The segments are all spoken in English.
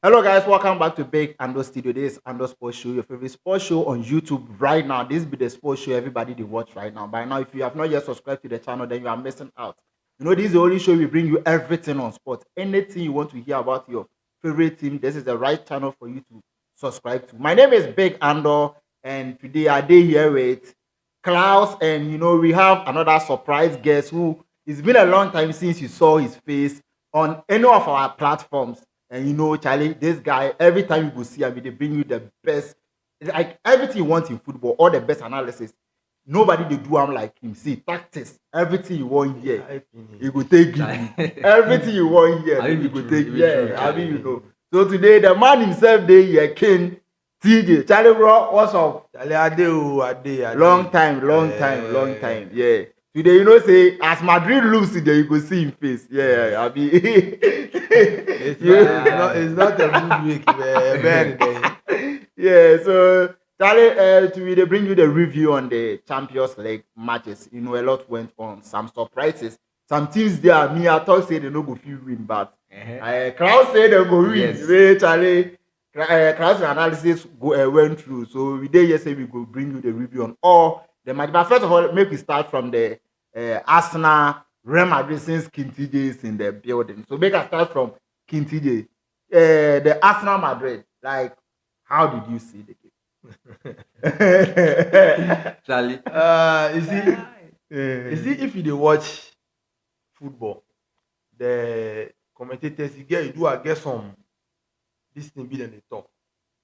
Hello guys, welcome back to Big Ando Studio. This is Ando Sports Show, your favorite sports show on YouTube right now. This be the sports show everybody they watch right now. By now, if you have not yet subscribed to the channel, then you are missing out. You know, this is the only show we bring you everything on sports. Anything you want to hear about your favorite team, this is the right channel for you to subscribe to. My name is Big Ando, and today I day here with Klaus, and we have another surprise guest who it's been a long time since you saw his face on any of our platforms. And Charlie, this guy, every time you go see him, they bring you the best, like everything you want in football, all the best analysis. Nobody they do him like him. See, tactics, everything you want here, he go take you. Everything you want here, he go take. Yeah, I mean, So today, the man himself, they here, King TJ. Charlie, bro, what's up? Charlie, Ade. Long time. Yeah. Today, say as Madrid lose today, you go see him face. Yeah, I mean, it's not a good week, man. Yeah, so Charlie, today they bring you the review on the Champions League matches. A lot went on. Some surprises. Some teams there, me, I thought say they no go feel win, but crowd say they go win. Yes. Hey, Charlie, crowd analysis went through. So we did yesterday we go bring you the review on all the match. But first of all, make we start from the Arsenal, Real Madrid since Kintije is in the building. So make us start from Kintije. The Arsenal Madrid, like, how did you see the game? Charlie, you see, if you watch football, the commentators you do I guess some this thing be then they talk.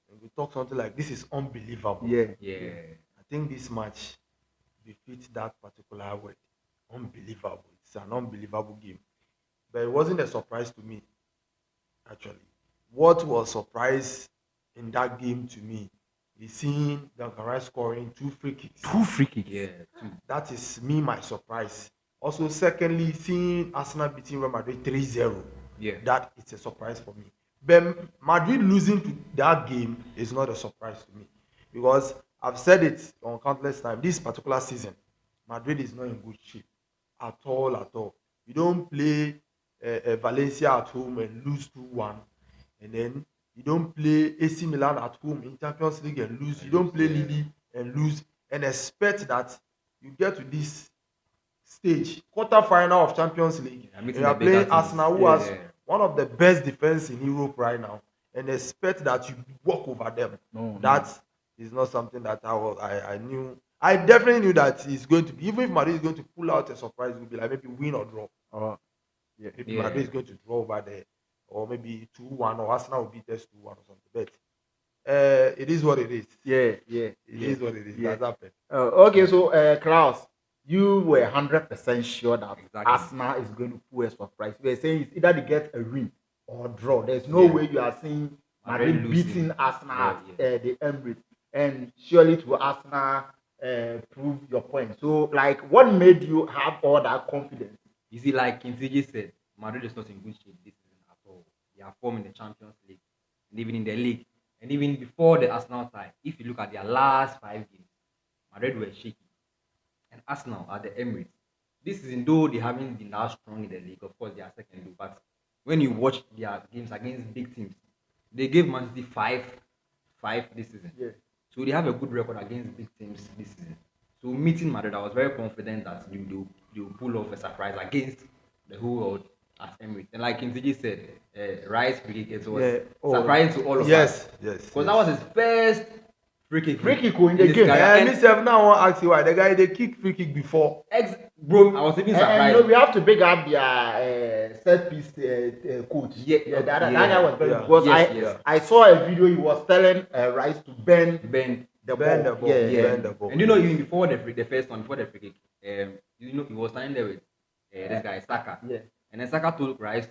And we talk something like this is unbelievable. Yeah. I think this match befits that particular word. Unbelievable. It's an unbelievable game. But it wasn't a surprise to me, actually. What was surprise in that game to me is seeing Duncan Rice scoring 2 free kicks. 2 free kicks. Yeah, that is me my surprise. Also, secondly, seeing Arsenal beating Real Madrid 3-0. Yeah. That is a surprise for me. But Madrid losing to that game is not a surprise to me. Because I've said it on countless times. This particular season, Madrid is not in good shape. At all. You don't play Valencia at home and lose 2-1. And then you don't play AC Milan at home in Champions League and lose. You don't play Lille and lose. And expect that you get to this stage, quarter-final of Champions League. And you are playing Arsenal, who has one of the best defense in Europe right now. And expect that you walk over them. That is not something that I knew. I definitely knew that it's going to be, even if Madrid is going to pull out a surprise, it will be like maybe win or draw. Maybe Madrid is going to draw over there, or maybe 2-1, or Arsenal will beat us 2-1 or something. But it is what it is. It is what it is. That's happened. Okay, so Klaus, you were 100% sure that Arsenal is going to pull a surprise. You were saying it's either they get a win or draw. There's no way you are seeing Madrid beating Arsenal at the Emirates. And surely to Arsenal prove your point. So, like, what made you have all that confidence? You see, like Kintiji said, Madrid is not in good shape this season at all. They are forming the Champions League, and even in the league, and even before the Arsenal side. If you look at their last 5 games, Madrid were shaky, and Arsenal at the Emirates. This season, though they haven't been that strong in the league, of course they are second. But when you watch their games against big teams, they gave Man City 5 this season. Yeah. So they have a good record against big teams this season. So meeting Madrid, I was very confident that they will pull off a surprise against the whole world at Emirates. And like Kintiji said, Rice free kick, it was surprising to all of us. Yes. Because that was his first free kick in the game. And now I want to ask you why the guy they kick free kick before. Bro, I was even surprised. And we have to big up their set piece coach. That guy was very because I saw a video. He was telling Rice to bend the ball. And even before the first one, before the free kick, he was standing there with this guy Saka. Yeah. And then Saka told Rice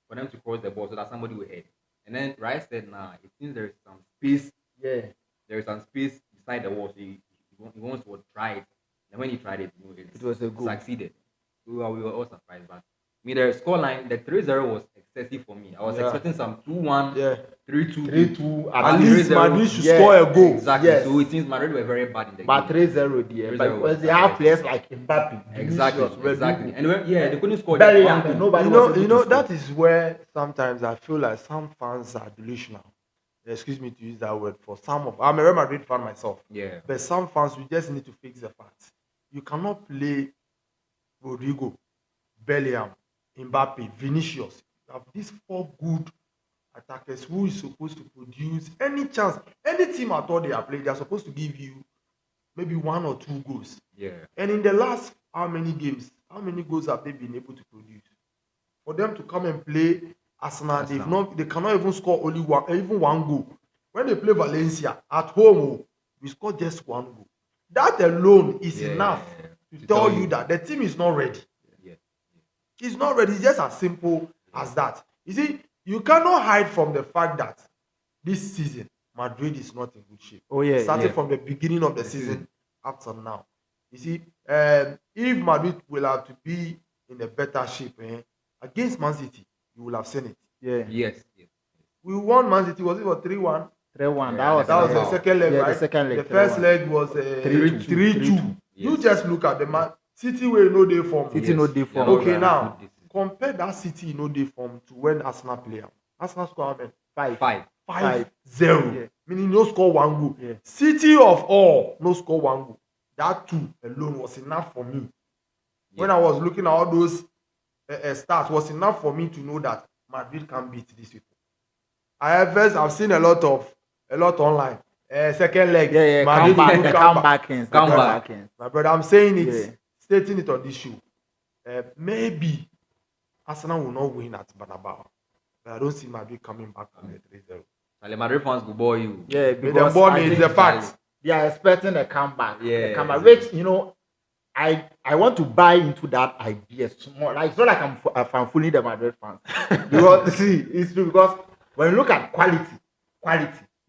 for them to cross the ball so that somebody will head. And then Rice said, "Nah, it seems there is some space. Yeah. There is some space beside the wall, so he wants to try it. And when he tried it, it was a goal. Succeeded. We were all surprised, but Me, the scoreline, the 3-0 was excessive for me. I was Yeah. expecting some 2-1, Yeah. 3-2. 3-2 At But least 3-0 Madrid should yeah, score a goal. Exactly. Yes. So it seems Madrid were very bad in the But game. 3-0 there. 3-0 But was because they have surprising. players like Mbappe, Exactly, Vinicius, exactly. Rodrigo, And they couldn't score Bellingham, just one and goal. nobody was able You to know score. that is where sometimes I feel like some fans are delusional. Excuse me to use that word for some of. I'm a Real Madrid fan myself. Yeah. But some fans, we just need to fix the facts. You cannot play Rodrigo, Bellingham, Mbappe, Vinicius. You have these 4 good attackers who is supposed to produce any chance. Any team at all they are playing, they are supposed to give you maybe 1 or 2 goals. Yeah. And in the last how many games, how many goals have they been able to produce? For them to come and play Arsenal, they cannot even score only one goal. When they play Valencia at home, we score just 1 goal. That alone is enough to tell you that the team is not ready. Yeah. It's not ready. It's just as simple as that. You see, you cannot hide from the fact that this season Madrid is not in good shape. Oh yeah, Starting yeah. from the beginning of the season up to now. You see, if Madrid will have to be in a better shape against Man City, you will have seen it. Yeah. Yes. We won Man City. Was it for 3-1? 3-1. Yeah, That was the Wow. second leg, Yeah, right? the second leg, The first 3-1. leg was 3-2. 3-2. You Yes. just look at the Man City will no day form. City no dey form. Okay, Yes. now compare that City no day form to when Arsenal play. Arsenal score how many? 5. 5-0. Yeah. Meaning no score 1 goal. Yeah. City of all no score 1 goal. That 2 alone was enough for me. When I was looking at all those stats, was enough for me to know that Madrid can beat these people. I've seen a lot online. Second leg, Yeah, Madrid will do comeback. My brother, I'm saying it, Yeah. stating it on this show. Maybe Arsenal will not win at Bernabeu, but I don't see Madrid coming back from the 3-0. Madrid fans will bore you. Yeah, Because because the I is think the fact. they are expecting a comeback. Yeah, A comeback. exactly. Which I want to buy into that idea small. Like it's not like I'm fooling the Madrid fans. Because see, it's true because when you look at quality,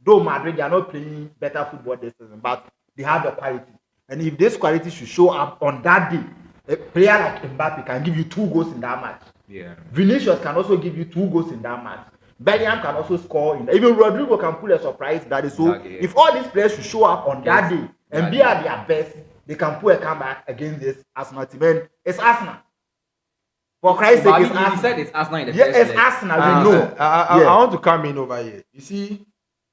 though Madrid they are not playing better football this season, but they have the quality. And if this quality should show up on that day, a player like Mbappe can give you 2 goals in that match. Yeah. Vinicius can also give you 2 goals in that match. Bellingham can also score. Even Rodrigo can pull a surprise. That is so. Exactly, yeah. If all these players should show up on that day and That be day. at their best, they can pull a comeback against this Arsenal team. And it's Arsenal. For Christ's sake, it's You Arsenal. said it's Arsenal in the Yeah, first it's leg. Arsenal. We I know. I want to come in over here. You see,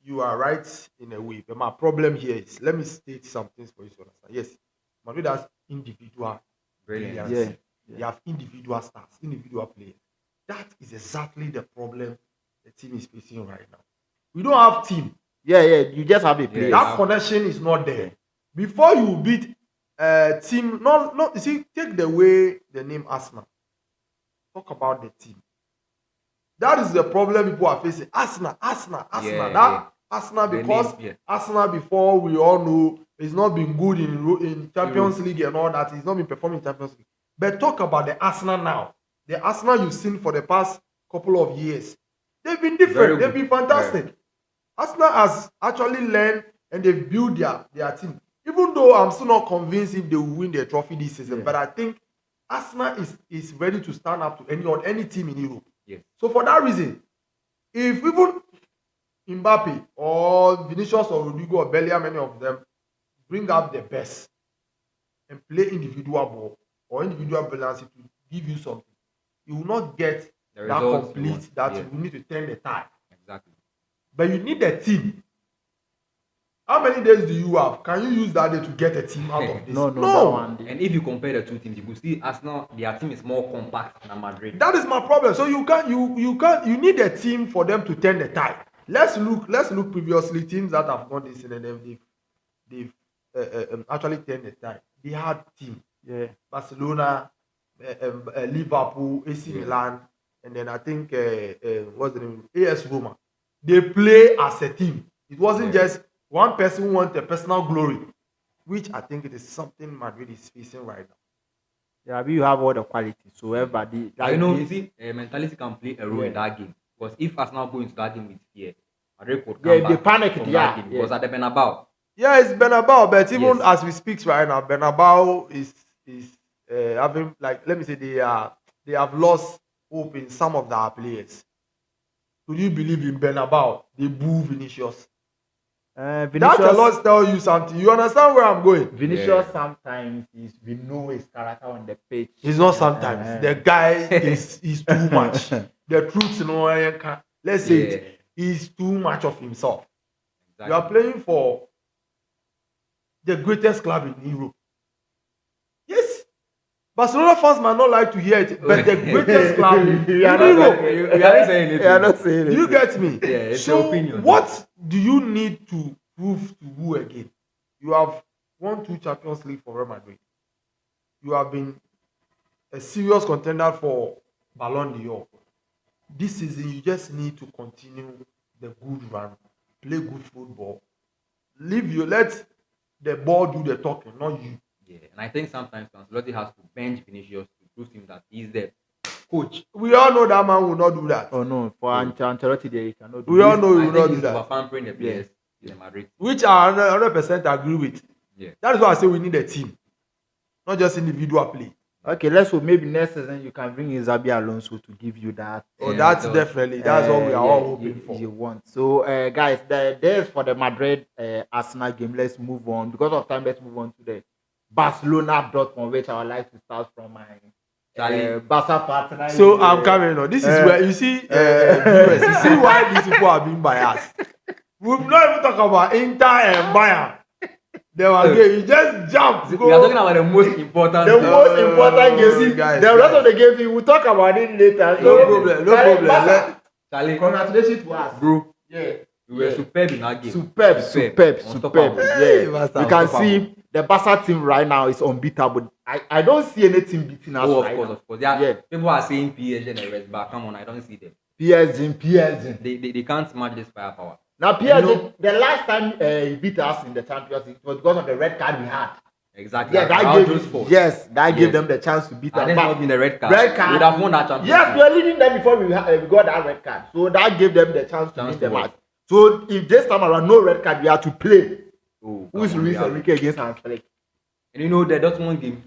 you are right in a way, but my problem here is, let me state some things for you to understand. Yes, Madrid has individual Brilliant. brilliance. Yeah. They have individual stars, individual players. That is exactly the problem the team is facing right now. We don't have team. Yeah. You just have a player. That connection is not there. Before you beat a team, no, you see, take the way the name Arsenal. Talk about the team. That is the problem people are facing. Arsenal. Yeah. Arsenal, The because name, yeah. Arsenal, before we all know, it's not been good in Champions League and all that. It's not been performing in Champions League. But talk about the Arsenal now. The Arsenal you've seen for the past couple of years. They've been different. They've been fantastic. Arsenal has actually learned and they've built their team. Even though I'm still not convinced if they will win the trophy this season, but I think Arsenal is ready to stand up to any team in Europe. Yes. So for that reason, if even Mbappe or Vinicius or Rodrigo or Bellingham, any of them, bring up the best and play individual ball or individual balance to give you something, you will not get The that results complete you want. that Yeah. you need to turn the tide. Exactly. But you need a team. How many days do you have? Can you use that day to get a team out of this? No. That one. And if you compare the two teams, you could see Arsenal, their team is more compact than Madrid. That is my problem. So you need a team for them to turn the tide. Let's look previously teams that have gone this and they've actually turned the tide. They had team. Yeah. Barcelona, Liverpool, AC Milan, and then I think what's the name? AS Roma. They play as a team. It wasn't just one person who wants a personal glory, which I think it is something Madrid is facing right now. Yeah, but you have all the quality. So everybody You see, mentality can play a role in that game. Because if Arsenal go into that game with fear, Madrid could come if they back panic, from yeah, that game. Because at the Bernabeu, Yeah, it's Bernabeu, but even Yes. as we speak right now, Bernabeu is having, like, let me say, they have lost hope in some of their players. Could you believe in Bernabeu? They boo Vinicius. That a lot tell you something. You understand where I'm going? Vinicius sometimes we know his character on the pitch. It's not sometimes. The guy is too much. The truth, let's say it, he's too much of himself. Exactly. You are playing for the greatest club in Europe. Yes. Barcelona fans might not like to hear it, but the greatest club in Europe. You aren't saying anything. You are not saying Do you get me? Yeah, it's so your opinion. What do you need to prove to who again? You have won 2 Champions League for Real Madrid. You have been a serious contender for Ballon d'Or. This season, you just need to continue the good run, play good football. Let the ball do the talking, not you. Yeah, and I think sometimes Ancelotti has to bench Vinicius to prove to him that he's the coach. We all know that man will not do that. Oh no, for Ancelotti there, he cannot do We all this. know he I will think not do he's that. over-pampering the players in Madrid. Which I 100% agree with. Yeah. That is why I say we need a team, not just individual play. Okay, let's hope maybe next season you can bring in Xabi Alonso to give you that. Oh, Yeah, that's so- definitely that's what we are all hoping for. You want. So, guys, there's for the Madrid Arsenal game. Let's move on. Because of time, let's move on to the Barcelona Dortmund, which I would like to start from my Charlie. Barca partner. So I'm coming on. This is where you see, viewers, you see why these people are being biased. We've not even talked about Inter and Bayern. They were gay. You just jump. We are talking about the most important. The most important games. guys, The rest of the games we will talk about it later. No problem. No problem. Barca, Charlie, congratulations to us, bro, Yeah. we were superb in that game. Superb. Unstoppable. Hey, Yeah, Master, you can unstoppable. see the Barca team right now is unbeatable. I don't see any team beating us Oh, of right course, now. of course. Yeah, Yeah. people are saying PSG and the rest, but come on, I don't see them. PSG. They can't match this firepower. Now PSG, You know- the last time he beat us in the Champions League, it was because of the red card we had. Exactly. Yeah, that Araujo's gave fault. gave Yes. them the chance to beat Had us. there But not been a red card, red card, we'd have won that Champions yes, we League. were leading them before we got that red card. So that gave them the chance to win to the win. match. So if this time around no red card, we have to play. Oh, Who is come on, Luis we have- Enrique against Hans Flick? And you know the Dortmund game,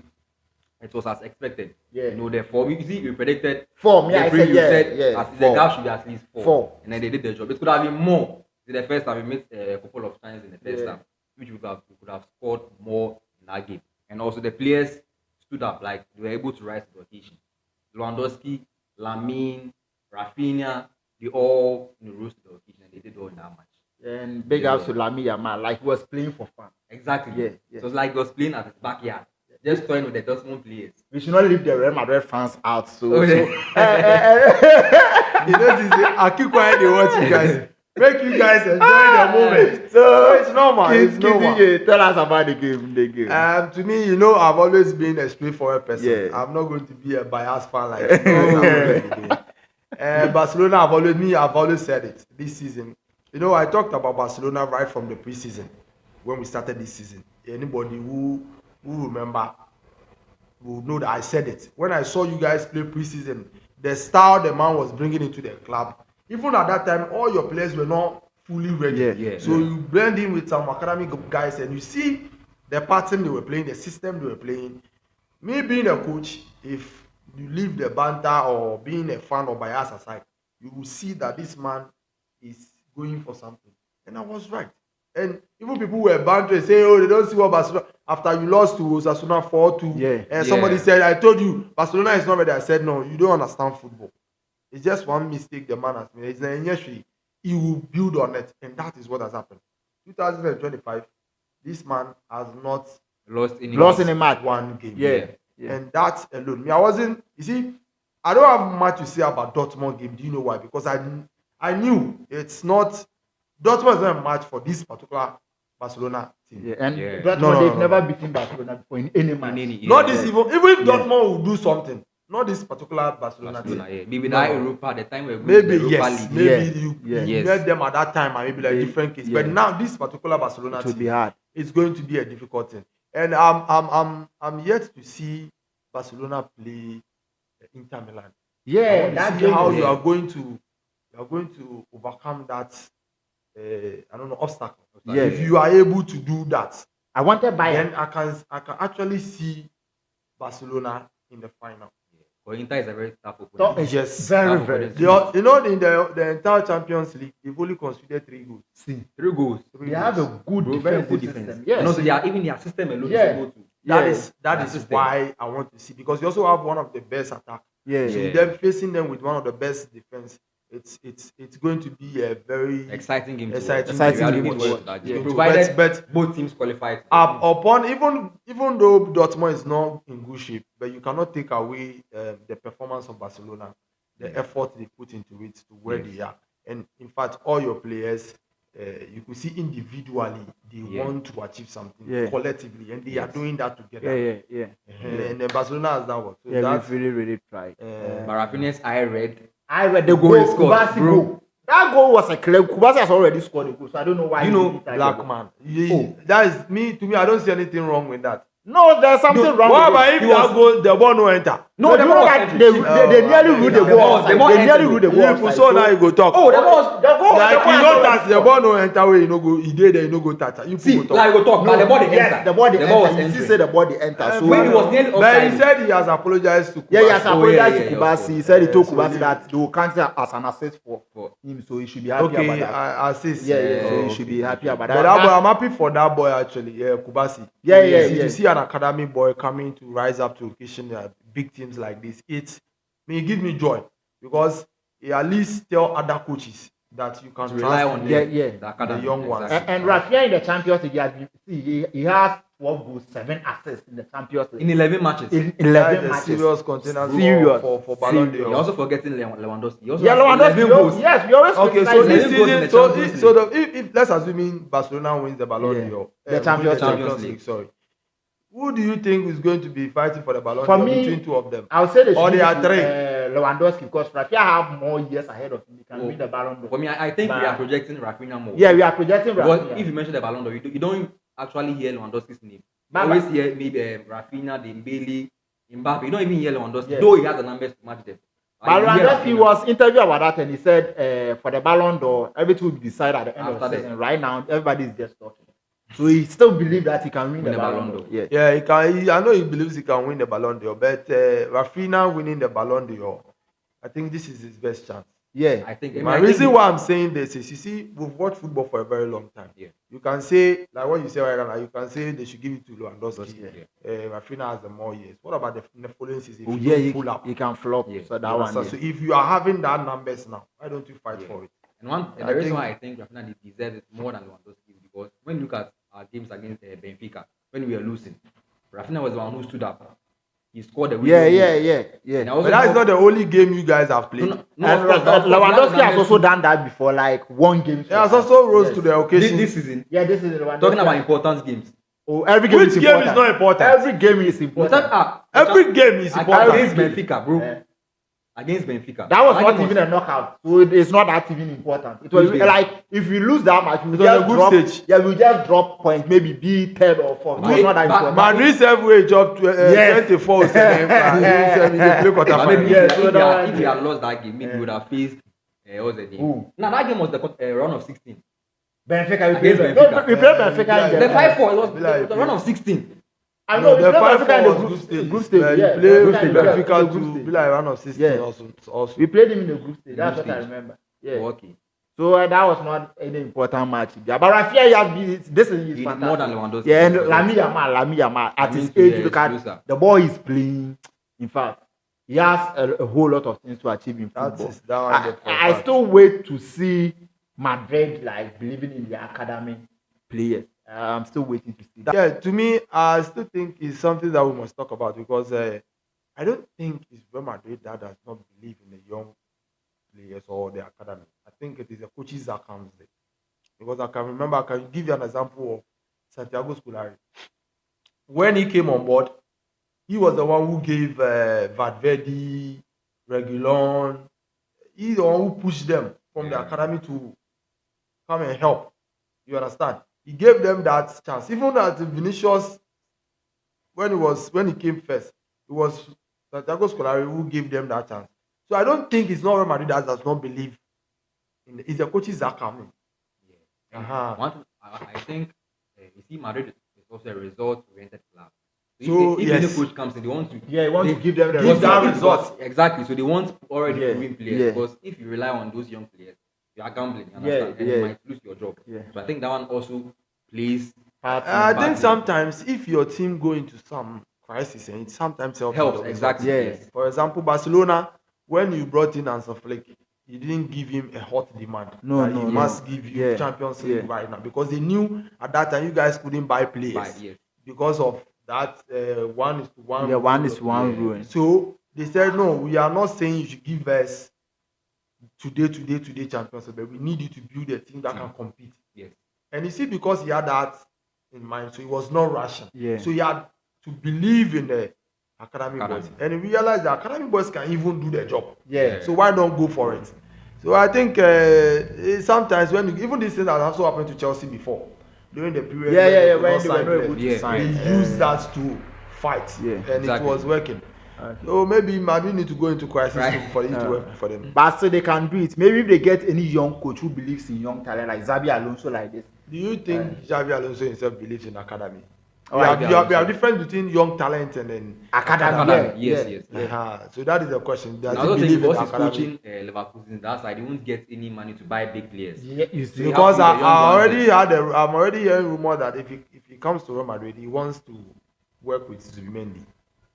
it was as expected. Yeah. You know the 4 weeks. We predicted. Four. Me, I Referee, said you yeah, said yeah. the gap should be at least 4. 4. And then they did the job. It could have been more. In the first half, we missed a couple of times in the first Yeah. half, which we could have scored more in that game. And also the players stood up, like they were able to rise to the occasion. Lewandowski, Lamine, Rafinha, they all rose to the occasion and they did all in that match. And big ups to Lamine Yamal, like he was playing for fun. Exactly. Yeah, yeah. So it's like he was playing at his backyard, just toying with the Dortmund players. We should not leave the Real Madrid fans out. So, Oh, so You know, I keep quiet. They watch you guys. Make you guys enjoy the moment. so It's normal. It's normal. Tell us about the game. To me, you know, I've always been a straightforward person. Yeah. I'm not going to be a biased fan like you guys are going to be. Barcelona, I've always said it this season. You know, I talked about Barcelona right from the preseason when we started this season. Anybody who remember will know that I said it. When I saw you guys play preseason, the style the man was bringing into the club, even at that time, all your players were not fully ready. So you blend in with some academic guys and you see the pattern they were playing, the system they were playing. Me being a coach, if you leave the banter or being a fan or bias aside, you will see that this man is going for something. And I was right. And even people were bantering, saying, oh, they don't see what Barcelona, after you lost to Osasuna 4-2, and somebody said, I told you, Barcelona is not ready. I said, no, you don't understand football. It's just one mistake the man has made. It's an injury. He will build on it, and that is what has happened. 2025, this man has not lost in a match. one game. Yeah. And that alone. Me, I wasn't. You see, I don't have much to say about Dortmund game. Do you know why? Because I knew it's not. Dortmund is not a match for this particular Barcelona team. Yeah, and Yeah. Dortmund, they've never beaten Barcelona before in any match. Not this even if Dortmund will do something. Not this particular Barcelona team. Maybe that Europa, the time we're going Maybe to the Europa yes, League. maybe you Yes. met them at that time and maybe like different case. But now this particular Barcelona It will team, be hard. it's going to be a difficult thing. And I'm yet to see Barcelona play Inter Milan. I Yeah, want to that's see how you are going to overcome that obstacle. Yeah. If you are able to do that, I wanted Bayern. then I can actually see Barcelona in the final. But Inter is a very tough Top opponent. is Yes. very, Tough very. opponent. You know, in the entire Champions League, they've only conceded 3 goals. See, 3 goals. they have a good Bro, very defensive good defense. system. Yes. And also, they are, even their system alone Yeah. is able to. That Yeah. is Their system. why I want to see, because you also have one of the best attack. Yeah. So Yeah. them facing them with one of the best defense, it's going to be a very Exciting game to watch. Exciting game Reality to is watch. that Yeah. game. to- Provided but- both teams qualify. upon even though Dortmund is not in good shape, but you cannot take away the performance of Barcelona, the effort they put into it to where Yes. they are, and in fact, all your players, you could see individually they want to achieve something collectively, and they are doing that together. Yeah. And then Barcelona has that one. So Yeah, that's we've really tried. But Rafinha's eye red. I read the goal goal. he scored, Kubasi bro. goal. That goal was a clear. Kubasi has already scored a goal, so I don't know why. you he know didn't try black the goal. man. That is me. To me, I don't see anything wrong with that. No, there's something wrong. What with about it. if He that was- goal, the ball no enter? No, But the you ball know was that entering. they Oh, nearly I ruled beg the you. goal The outside. ball They nearly entered, ruled the bro. goal If you outside. saw now, you go talk. Oh, the ball was. the goal. Like the you goal know has that already the ball no enter where you no go. He did there, you no go touch. You See, people like talk. we talk, but the ball they Yes, enter. the ball they ball was enter. You see, entering. say the ball they enter. So When he was nearly But offside. he said he has apologized to Kubasi. yeah, he has Oh, apologized yeah, to yeah, Kubasi. yeah, He said he told so Kubasi he- that they will count it as an assist for him, so he should be happy Okay, about that. I assist. Yeah. So Oh, he should okay, be happy okay. about But that. that boy, That's- I'm happy for that boy actually. Yeah, Kubasi. Yeah, To see an academy boy coming to rise up to occasion big teams like this, it gives me joy, because he at least tell other coaches that you can To rely trust on them. them. Yeah. The academy, The young ones. exactly. And Rafinha in the Champions League, he has 12 goals, 7 assists in the Champions In League. 11 matches. In That 11 is a matches. serious contender Serious. for Ballon You're d'Or. also forgetting Lewandowski. He also Yeah, has Lewandowski. 11 goals. Yes, we always Okay, so criticize this 11 goals in season, the so Champions if, so League. the, if let's assuming Barcelona wins the Ballon Yeah. d'Or, The wins Champions League. Sorry, who do you think is going to be fighting for the Ballon For d'Or me, between two of them? I would say they Or should they are give three. Lewandowski, because Rafinha have more years ahead of him. He can Oh. win the Ballon d'Or. For me, I think we But- are projecting Rafinha more. Yeah, we are projecting Because Rafinha. if you mention the Ballon d'Or, you don't actually hear Lewandowski's name. You But- always hear maybe Rafinha, Dembele, Mbappe. You don't even hear Lewandowski, Yeah. though he has the numbers to match them. But You hear Lewandowski Rafinha. was interviewed about that, and he said for the Ballon d'Or, everything will be decided at the end of the After season. that. Right now, everybody is just talking. So he still believes that he can win the Ballon d'Or. Yeah. Yeah, he can. I know he believes he can win the Ballon d'Or, but Rafinha winning the Ballon d'Or, I think this is his best chance. Yeah. I think. My reason why I'm saying this is, you see, we've watched football for a very long time. Yeah. You can say, like what you say right now, you can say they should give it to Lewandowski. Yeah. Rafinha has the more years. What about the following season? If Oh, you yeah, don't pull up, he can flop. Yeah. So that you one. understand? Yeah. So if you are having that numbers now, why don't you fight Yeah. for it? And I the reason think- why I think Rafinha deserves it more than Lewandowski is because when you look at our games against Benfica, when we were losing, Rafinha was the one who stood up. He scored the winning goal. Yeah. And I also But that is thought- not the only game you guys have played. No, And of course, Lewandowski has also done that before, like one game. He has also rose Yes. to the occasion. this season. Yeah, this is Lewandowski. Talking about important games. Oh, every game Which is game important. is not important? Every game is No, important. Every game is important. against Benfica, bro. Yeah. Against Benfica. That was That not game even a knockout, so it's not that even important. It was Which game? like if we lose that match, we will It was a just good drop. stage. Yeah, we will just drop points, maybe be third or fourth. It was not that important. Madrid every job Yes. 24 7. They play quarter But maybe final. Yeah, if, so we that had, one, if we yeah. had lost that game, maybe we would have faced what's the name? Who? Now that game was the round of 16. Benfica, we Against played Benfica. We played Benfica. Yeah, in The the 5-4 it was Be like the round of 16. I No, know we the played 5-4 Benfica in the was group stage. You Yeah, play Benfica in the Benfica group to stage. be like round of 16 Yeah. also. We played him in the group stage. In That's group what I stage. remember. Yeah. Oh, okay. So that was not any important match. Yeah, but Rafinha has been. This is He did fantastic. more than Lewandowski. Yeah, and Lami Yamal at his Lamine age, is look at closer. the boy is playing. In fact, he has a whole lot of things to achieve in That football. is that one. the I fact. still wait to see Madrid like believing in their academy players. I'm still waiting to see that. Yeah, to me, I still think it's something that we must talk about, because I don't think it's Real Madrid that does not believe in the young players or the academy. I think it is the coaches that comes there. Because I can give you an example of Santiago Scolari. When he came on board, he was the one who gave Valverde, Reguilon, he's the one who pushed them from the Yeah. academy to come and help. You understand? He gave them that chance. Even at Vinicius, when he came first, it was Santiago Scolari who gave them that chance. So I don't think it's not Real Madrid that does not believe in it's the coaches that come in. I think you see Madrid is also a result-oriented club. So if a new yes. coach comes in, they want to Yeah, you want to give them the Give them result. results. exactly. So they want already Yeah, proven players yeah. because if you rely on those young players, you are gambling. You understand, and you yeah. might lose your job. Yeah. So I think that one also plays Part I in think it. sometimes if your team go into some crisis, and it sometimes helps helps with the exactly. Yeah. Yes. For example, Barcelona, when you brought in Hansi Flick, you didn't give him a hot demand. No, that no, he no. must give you Yeah, Champions League yeah. right now because they knew at that time you guys couldn't buy players But yes, because of that 1:1. Yeah, one rule. is one Yeah. ruin. So they said, no, we are not saying you should give us today Champions League, but we need you to build a team that can compete. yes. And you see, because he had that in mind, so he was not rushing. Yeah. So he had to believe in the academy boys, and he realized the academy boys can even do the job. Yeah. So why don't go for it? So I think sometimes when even these things has also happened to Chelsea before, during the period Yeah, could when not they were sign not able players, to Yeah, sign. they used that to fight, Yeah. and Exactly. it was working. Okay. So maybe Madrid need to go into crisis Right. for it to work for them. But so they can do it. Maybe if they get any young coach who believes in young talent, like Xabi Alonso, like this. Do you think Xabi Alonso himself believes in academy? Oh, we have, Xabi we have Alonso. difference between young talent and then Academy. Academy. Yeah, Yes, yeah, yes. yeah. So that is the question. Does And I he also think believe in because he's academy? coaching Liverpool in that side, he won't get any money to buy big players. Yeah, you see. So Because you have to be the young ones I'm already hearing rumor that if he comes to Real Madrid, he wants to work with Zubimendi.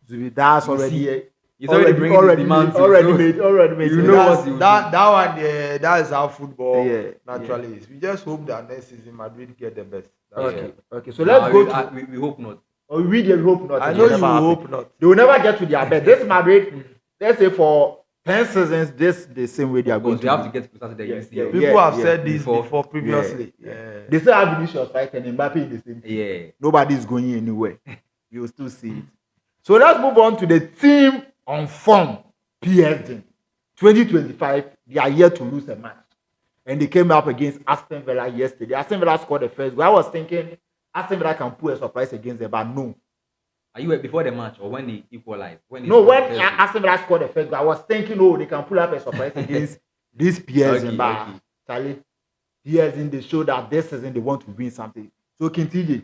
That's You already see, yeah. he's already bringing his demands in, already so made. you So know that's, what he will that one, that is how football Yeah, naturally is. We just hope that next season Madrid get the best. That's Okay, all. okay. So Nah, let's go to. we hope not. Or we really hope not. I It know will you never happen. hope not. They will never get to their best. This Madrid, let's say for 10 seasons, this the same way they are Of going course, we have to be. get closer to the Yeah, UCL. People Yeah, have said this before. before previously. They still have Vinicius, right? And Mbappe in the same team. Yeah. Nobody is going anywhere. You'll still see it. So let's move on to the team on form, PSG. 2025, they are yet to lose a match. And they came up against Aston Villa yesterday. Aston Villa scored the first goal. I was thinking Aston Villa can put a surprise against them, but no. Are you before the match or when they equalized? When Aston Villa scored the first goal, I was thinking, oh, they can pull up a surprise against this PSG. Okay, But okay. Charlie, PSG, they show that this season they want to win something. So, continue.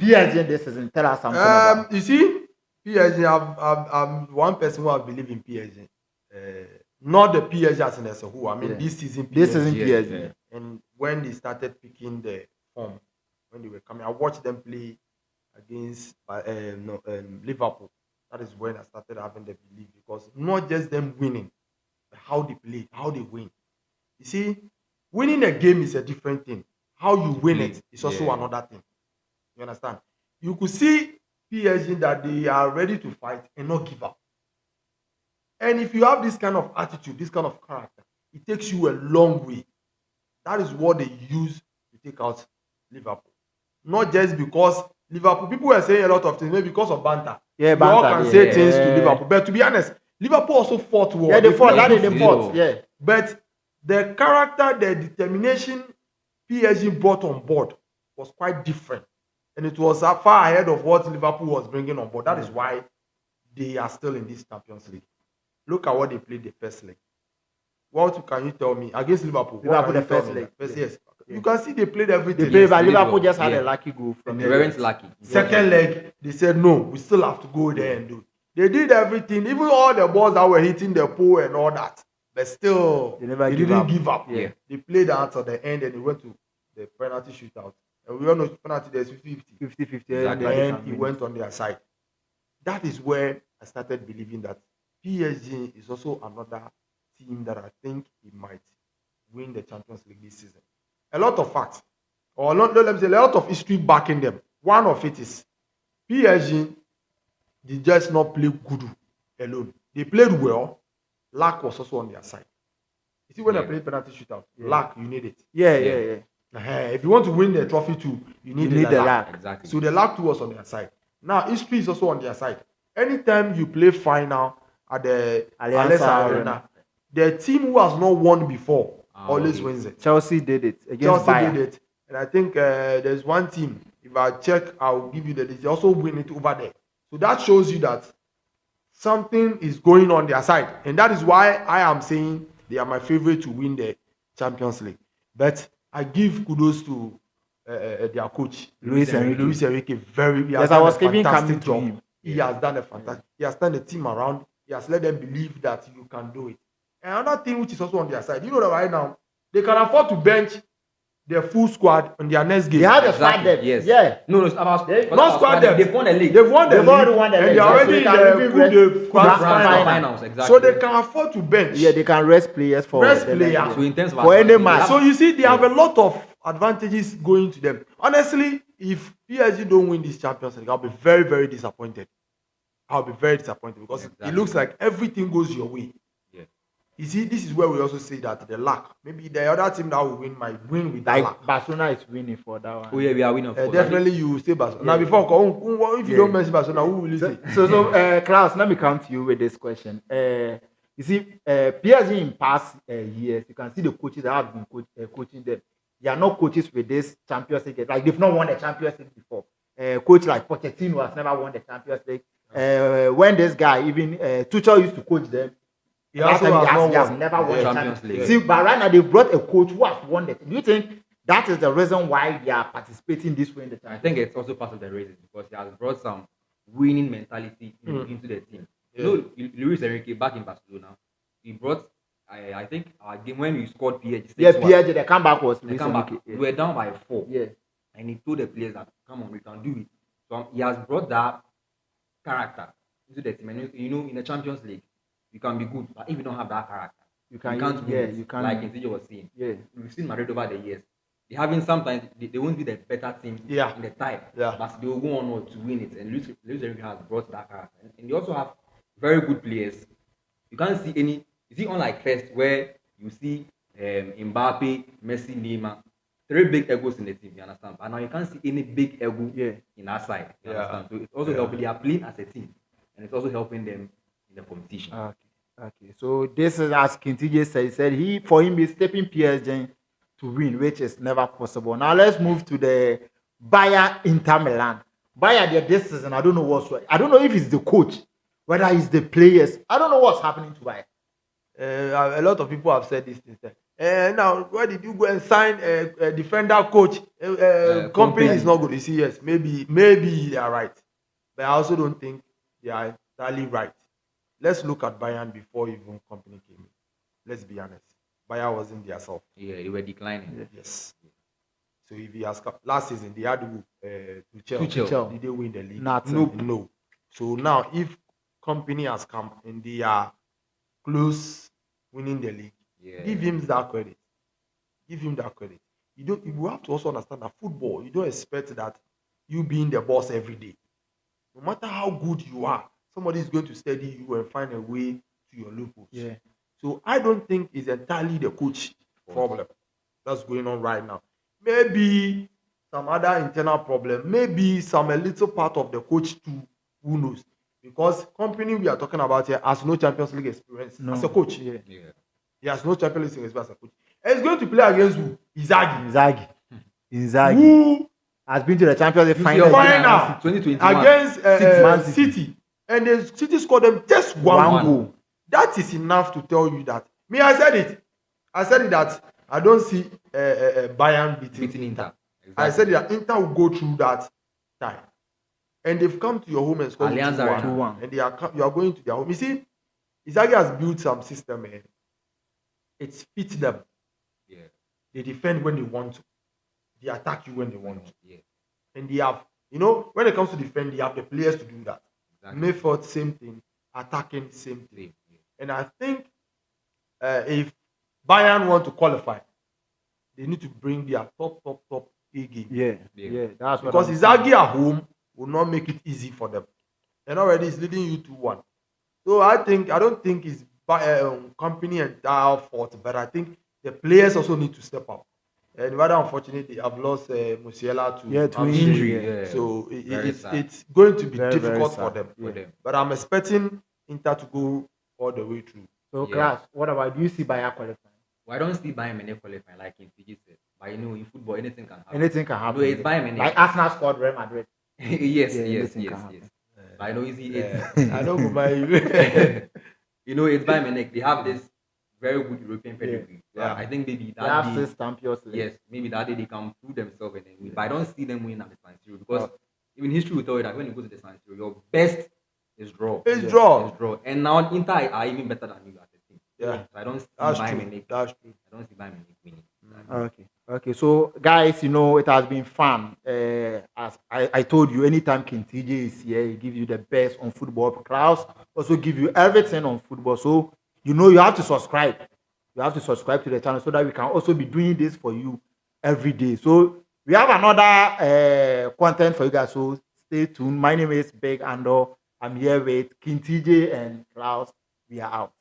PSG this season, tell us something about. You see, PSG, I'm one person who I believe in PSG. Not the PSG as in as a who. I mean, Yeah. this season. This season, Yeah, PSG. yeah. And when they started picking the form, when they were coming, I watched them play against Liverpool. That is when I started having the belief, because not just them winning, but how they play, how they win. You see, winning a game is a different thing. How you win it is also Yeah. another thing. You understand? You could see PSG that they are ready to fight and not give up. And if you have this kind of attitude, this kind of character, it takes you a long way. That is what they use to take out Liverpool. Not just because Liverpool, people were saying a lot of things, maybe because of banter. Yeah, We all banter, can yeah. say things to Liverpool. But to be honest, Liverpool also fought well. Yeah, they fought. played That is good the football. fault. Yeah. But the character, the determination PSG brought on board was quite different. And it was far ahead of what Liverpool was bringing on board. That is why they are still in this Champions League. Look at what they played the first leg. What can you tell me against Liverpool? Liverpool, What can you the tell first me? leg. Yes. You can see they played everything. They play, but they did Liverpool well. just had Yeah. a lucky goal from They here. weren't lucky. Second leg, they said no, we still have to go there and do it. They did everything, even all the balls that were hitting the pole and all that. But still, They didn't give up. Yeah. They played out to the end and they went to the penalty shootout. And we all know penalty there's 50-50. 50-50. And Exactly. then he went on their side. That is where I started believing that PSG is also another team that I think he might win the Champions League this season. A lot of facts, or not, let me say, a lot of history backing them. One of it is PSG did just not play good alone. They played well. Luck was also on their side. You see, when I played penalty shootout, luck, you need it. Yeah. If you want to win the trophy too, you need the luck. Exactly. So the luck too was on their side. Now history is also on their side. Anytime you play final at the Allianz Allianz Arena, the team who has not won before always wins it. Chelsea did it against Chelsea Bayern. did it, and I think there's one team. If I check, I'll give you they also win it over there. So that shows you that something is going on their side, and that is why I am saying they are my favorite to win the Champions League. But I give kudos to their coach, Luis Enrique. Luis Enrique, he Yes, has I done was a even fantastic coming to job. him. He has done a fantastic. He has turned the team around. He has let them believe that you can do it. And another thing which is also on their side, you know that right now they can afford to bench their full squad on their next game. They have a squad Exactly. depth. Yes. Yeah. No, it's about They- forget Not about squad depth. They've won the league. They've won the They've already league, won the and league, they're so already they in can the even Coupe de grand France final. finals. So Exactly. they can afford to bench. Yeah, they can rest players for Rest the next players. game. So in terms of For any advantage, match. So you see, they have Yeah. a lot of advantages going to them. Honestly, if PSG don't win this Champions League, I'll be very, very disappointed. I'll be very disappointed because Exactly. it looks like everything goes your way. Yeah. You see, this is where we also say that the luck. Maybe the other team that will win might win with that Like luck. Barcelona is winning for that one. Oh yeah, we are winning. Of course. Definitely, you will say Barcelona. Yeah. Now, before, if you Yeah. don't mention Barcelona, who will you say? So Klaus, let me come to you with this question. You see, PSG in past years, you can see the coaches that have been coaching them. They are not coaches with this Champions League. Like they've not won the Champions League before. Coach like Pochettino has never won the Champions League. When this guy, even Tuchel used to coach them, He also has not never won the Champions Champions League. League. See, but right now they've brought a coach who has won it. Do you think that is the reason why they are participating this way in the I Champions think League? it's also part of the reason because he has brought some winning mentality into the team. Yeah. You know, Luis Enrique back in Barcelona, he brought. I think our game when we scored PSG. Yeah, 6-1, PSG, the comeback was the Luis comeback. Enrique. We were down by 4. Yeah. And he told the players that, come on, we can do it. So he has brought that character into the team. And you know, in the Champions League, you can be good, but if you don't have that character, You can't win yeah, it, you can't like Invincible was saying. Yeah. We've seen Madrid over the years. They having sometimes they won't be the better team Yeah. in the time, Yeah. but they will go on to win it. And Luis Enrique has brought that character, and they also have very good players. You can't see any. You see, unlike first where you see Mbappe, Messi, Neymar, 3 big egos in the team. You understand? But now you can't see any big ego in that side. You understand? So it's also helping. They are playing as a team, and it's also helping them in the competition. Okay. So this is as Kintije said. He said for him is stepping PSG to win, which is never possible. Now let's move to the Bayern Inter Milan. Bayern, this season, I don't know if it's the coach, whether it's the players. I don't know what's happening to Bayern. A lot of people have said this thing. Now, where did you go and sign a defender coach? Company is not good. You see, yes, maybe they are right, but I also don't think they are entirely right. Let's look at Bayern before even company came in. Let's be honest. Bayern wasn't their self. Yeah, they were declining. Yes. So if he has last season they had Tuchel. Tuchel. Did they win the league? Nothing. No. So now if company has come and they are close winning the league, give him that credit. Give him that credit. You have to also understand that football, you don't expect that you being the boss every day. No matter how good you are, somebody is going to steady you and find a way to your loopholes. Yeah. So I don't think it's entirely the coach problem that's going on right now. Maybe some other internal problem. Maybe a little part of the coach too. Who knows? Because company we are talking about here has no Champions League experience as a coach. Yeah. He has no Champions League experience as a coach. And he's going to play against who? Inzaghi. Who has been to the Champions League UCL final 2021 against City. And the City scored them just one goal. That is enough to tell you that. I said it that I don't see Bayern beating Inter. Exactly. I said that Inter will go through that time. And they've come to your home and scored 2-1. And you are going to their home. You see, Inzaghi has built some system. It fits them. Yeah. They defend when they want to. They attack you when they want to. Yeah. And they have, when it comes to defend, they have the players to do that. Exactly. Mayfield, same thing. Attacking, same thing. Yeah. And I think if Bayern want to qualify, they need to bring their top A game. Yeah. That's because Inzaghi at home will not make it easy for them. And already it's leading you 2-1. So I don't think it's company and our fault, but I think the players also need to step up. And rather unfortunately, they have lost Musiala to injury. Yeah. So it's going to be difficult for them. But I'm expecting Inter to go all the way through. So, Klaus, what about, do you see Bayern qualifying? Well, I don't see Bayern Munich qualifying like in PSG said. But in football, anything can happen. Anything can happen. No, it's Bayern Munich. Like Arsenal scored Real Madrid. yes. But I know easy. I don't mind you. It's Bayern Munich. They have this very good European pedigree. So Yeah. I think maybe They that have day, 6 Champions League. yes, maybe that day they can prove themselves and then win. But I don't see them winning at the San Siro because No. even history will tell you that when you go to the San Siro, your best is draw. It's Yeah. draw. Is draw. And now Inter are even better than you as a team. Yeah. So I don't see That's Bayern true. Munich. That's true. I don't see Bayern Munich winning. Okay. Okay. So, guys, it has been fun. As I told you, anytime King TJ is here, he gives you the best on football. Klaus also give you everything on football. So, you have to subscribe. You have to subscribe to the channel so that we can also be doing this for you every day. So, we have another content for you guys. So, stay tuned. My name is Big Ando. I'm here with King TJ and Klaus. We are out.